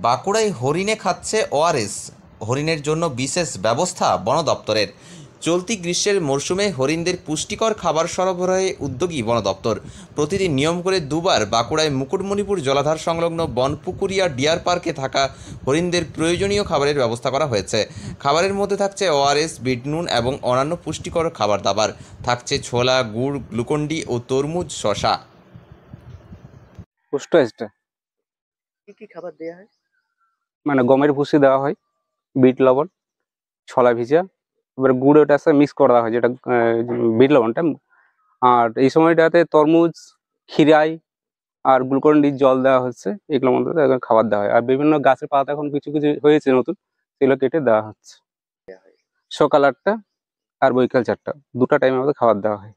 বাঁকুড়ায় হরিণে খাচ্ছে ওআরএস, হরিণের জন্য বিশেষ ব্যবস্থা বন দপ্তরের। চলতি গ্রীষ্মের মরশুমে হরিণদের পুষ্টিকর খাবার সরবরাহে উদ্যোগী বন দপ্তর। প্রতিদিন নিয়ম করে দুবার বাঁকুড়ায় মুকুটমণিপুর জলাধার সংলগ্ন বনপুকুরিয়া ডিয়ার পার্কে থাকা হরিণদের প্রয়োজনীয় খাবারের ব্যবস্থা করা হয়েছে। খাবারের মধ্যে থাকছে ওআরএস, বিট নুন এবং অন্যান্য পুষ্টিকর খাবার দাবার। থাকছে ছোলা, গুড়, গ্লুকন্ডি ও তরমুজ, শশা। পুষ্ট এসটা কি কি খাবার দেয়া হয়? মানে গমের ভুসি দেওয়া হয়, বিট লবণ, ছোলা ভিজা, এবার গুড় ওটার সাথে মিক্স করা হয়, যেটা বিট লবণটা। আর এই সময়টাতে তরমুজ, খিরাই আর গ্লুকন ডির জল দেওয়া হচ্ছে, এগুলোর মধ্যে এখন খাবার দেওয়া হয়। আর বিভিন্ন গাছের পাতা এখন কিছু কিছু হয়েছে নতুন, সেগুলো কেটে দেওয়া হচ্ছে। সকাল 8টা আর বৈকাল 4টা, দুটা টাইমের মধ্যে খাবার দেওয়া হয়।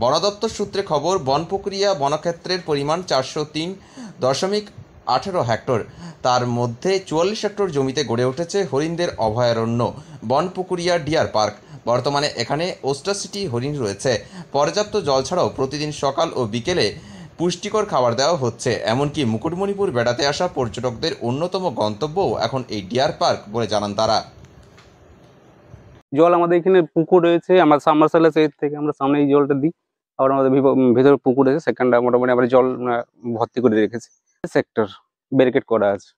বন দপ্তর সূত্রে খবর, বনপুকুরিয়া বনক্ষেত্রের পরিমাণ 403.18 হেক্টর। তার মধ্যে 44 হেক্টর জমিতে গড়ে উঠেছে হরিণদের অভয়ারণ্য বনপুকুরিয়া ডিয়ার পার্ক। বর্তমানে এখানে 88টি হরিণ রয়েছে। পর্যাপ্ত জল ছাড়াও প্রতিদিন সকাল ও বিকেলে পুষ্টিকর খাবার দেওয়া হচ্ছে। এমনকি মুকুটমণিপুর বেড়াতে আসা পর্যটকদের অন্যতম গন্তব্যও এখন এই ডিয়ার পার্ক বলে জানান তারা। জল আমাদের এখানে পুকুর রয়েছে, আমরা সাবমার্সালের সাইড থেকে আমরা সামনে এই জলটা দিই। আবার আমাদের ভেতরে পুকুর আছে, সেখানটা মোটামুটি আমরা জল ভর্তি করে রেখেছি। সেক্টর ব্যারিকেড করা আছে,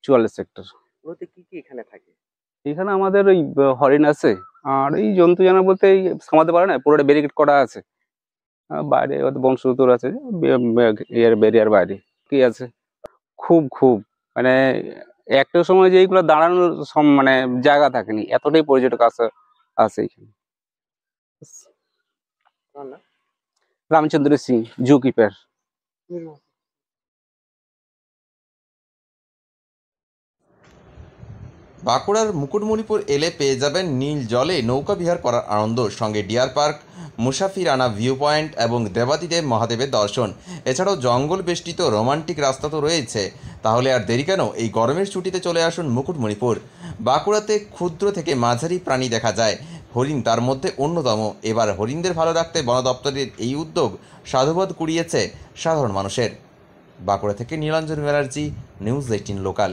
44 সেক্টর। ওতে কি কি এখানে থাকে? এখানে আমাদের ওই হরিণ আছে, আর এই জন্তু জানোয়ার বলতে এই সামাতে পারে না, পুরোটা ব্যারিকেড করা আছে। বাইরে বংশধর আছে, এর বেরিয়ার বাইরে কি আছে। খুব খুব মানে একটা সময় যে এইগুলো দাঁড়ানোর মানে জায়গা থাকেনি, এতটাই পর্যটক আছে এখানে। আমার না রামচন্দ্র সিং, জু কিপার। বাঁকুড়ার মুকুটমণিপুর এলে পেয়ে যাবেন নীল জলে নৌকা বিহার করার আনন্দ, সঙ্গে deer park, Musafirana view point এবং দেবাদিদেব মহাদেবের দর্শন। এছাড়াও জঙ্গল বেষ্টিত রোমান্টিক রাস্তা তো রয়েছে। তাহলে আর দেরি কেন, এই গরমের ছুটিতে চলে আসুন মুকুটমণিপুর। বাঁকুড়াতে ক্ষুদ্র থেকে মাঝারি প্রাণী দেখা যায়, হরিণ তার মধ্যে অন্যতম। এবার হরিণদের ভালো রাখতে বন দপ্তরের এই উদ্যোগ সাধুবাদ কুড়িয়েছে সাধারণ মানুষের। বাঁকুড়া থেকে নীলাঞ্জন ব্যানার্জি, নিউজ 18 লোকাল।